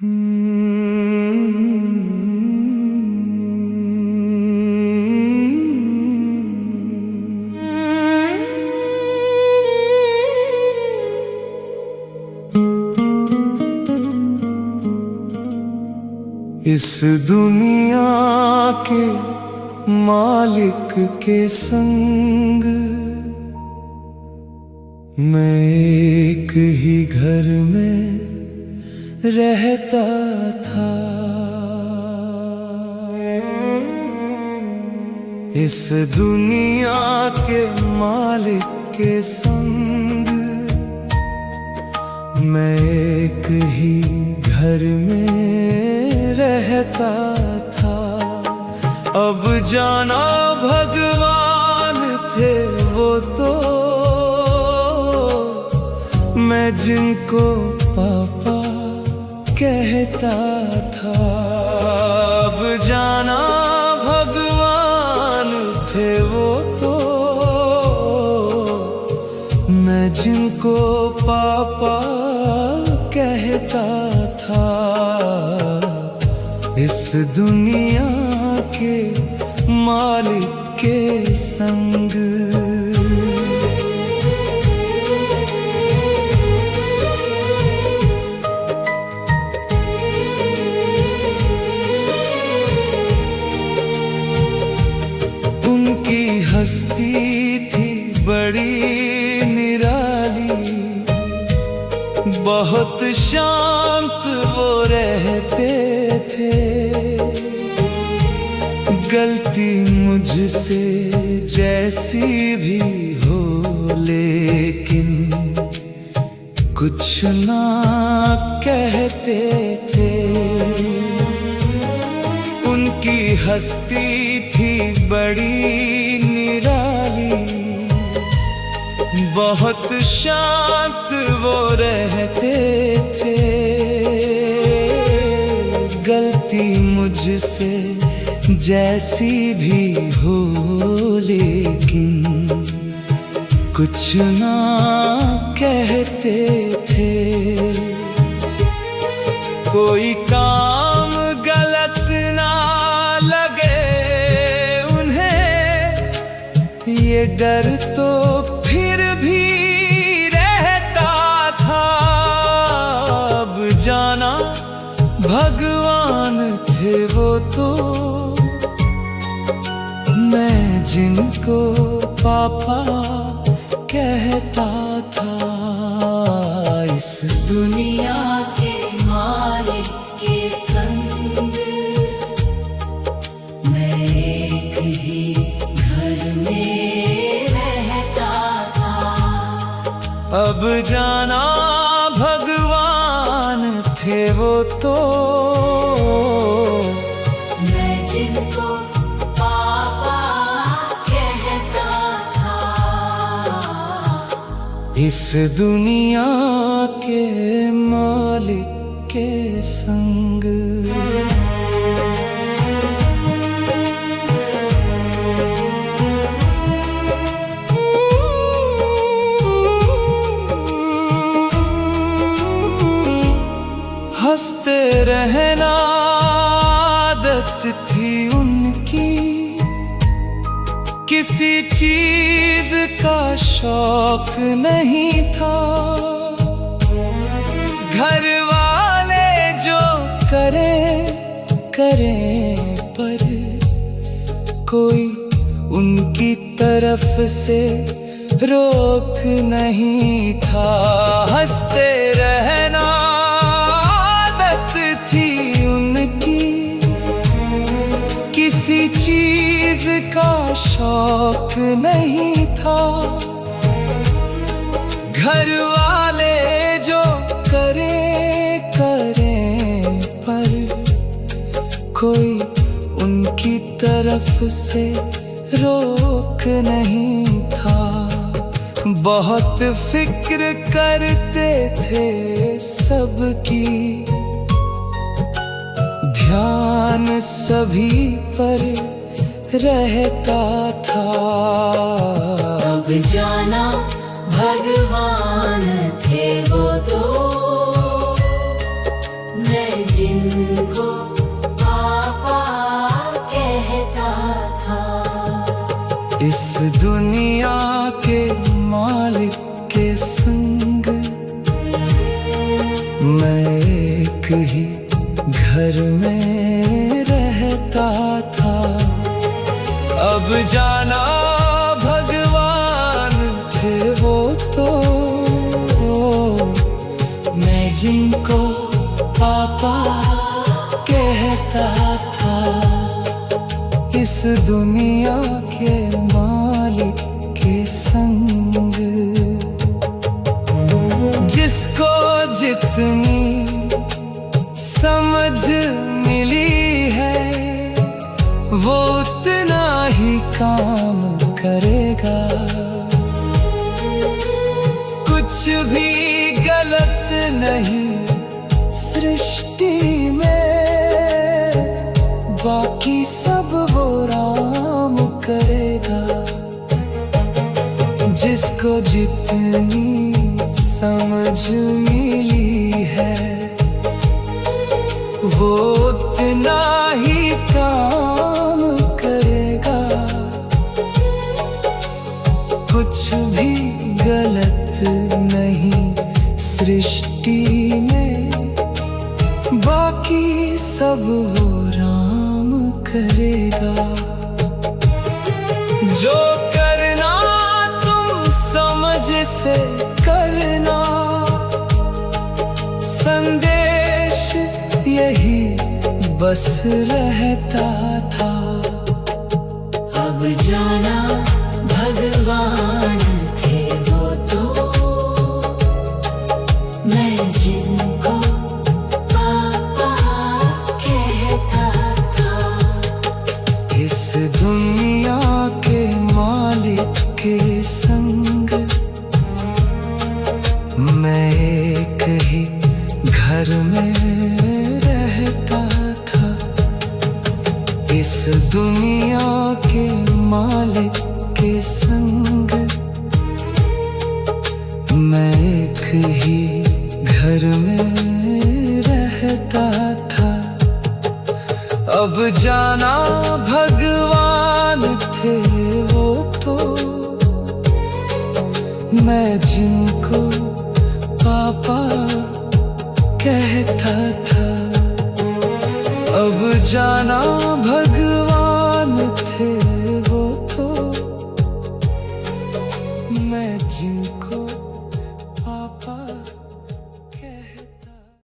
इस दुनिया के मालिक के संग मैं एक ही घर में रहता था। इस दुनिया के मालिक के संग मैं एक ही घर में रहता था। अब जाना भगवान थे वो तो, मैं जिनको पापा कहता था। अब जाना भगवान थे वो तो, मैं जिनको पापा कहता था। इस दुनिया के मालिक के संग उनकी हस्ती थी बड़ी निराली, बहुत शांत वो रहते थे। गलती मुझसे जैसी भी हो लेकिन कुछ ना कहते थे। उनकी हस्ती थी बड़ी निराली, बहुत शांत वो रहते थे। गलती मुझसे जैसी भी हो लेकिन कुछ ना कहते थे। कोई काम गलत ना लगे उन्हें, ये डर तो फिर भी रहता था। अब जाना भगवान थे वो तो, मैं जिनको पापा कहता था। इस दुनिया के मालिक के संग मैं एक ही घर में रहता था। अब जाना भगवान थे वो तो, मैं जिनको पापा कहता था। इस दुनिया के मालिक के संग हंसते रहना आदत थी उनकी, किसी चीज का शौक नहीं था। घर वाले जो करें पर कोई उनकी तरफ से रोक नहीं था। हंसते रहना आदत थी उनकी, किसी चीज का शौक नहीं था। घर वाले जो करें पर कोई उनकी तरफ से रोक नहीं था। बहुत फिक्र करते थे सबकी, ध्यान सभी पर रहता था। अब जाना भगवान थे वो तो, मैं जिनको पापा कहता था। इस दुनिया के मालिक के संग मैं एक ही घर में रहता था। अब जाना भगवान थे वो तो, मैं जिनको पापा कहता था। इस दुनिया के मालिक के संग जिसको जितनी समझ मिली है वो उतना ही काम करेगा। कुछ भी गलत नहीं सृष्टि में, बाकी सब वो राम करेगा। जिसको जितनी समझ मिली है वो उतना ही काम करेगा। कुछ भी गलत नहीं सृष्टि में, बाकी सब वो राम करेगा। जो करना तुम समझ से करना, संदेश यही बस रहता था। अब जाना भगवान थे वो तो, मैं जिनको पापा कहता था। इस दुनिया के मालिक के संग मैं एक ही घर में रहता था। इस दुनिया के मालिक के संग मैं एक ही घर में रहता था। अब जाना भगवान थे वो तो, मैं जिनको पापा कहता था। अब जाना भगवान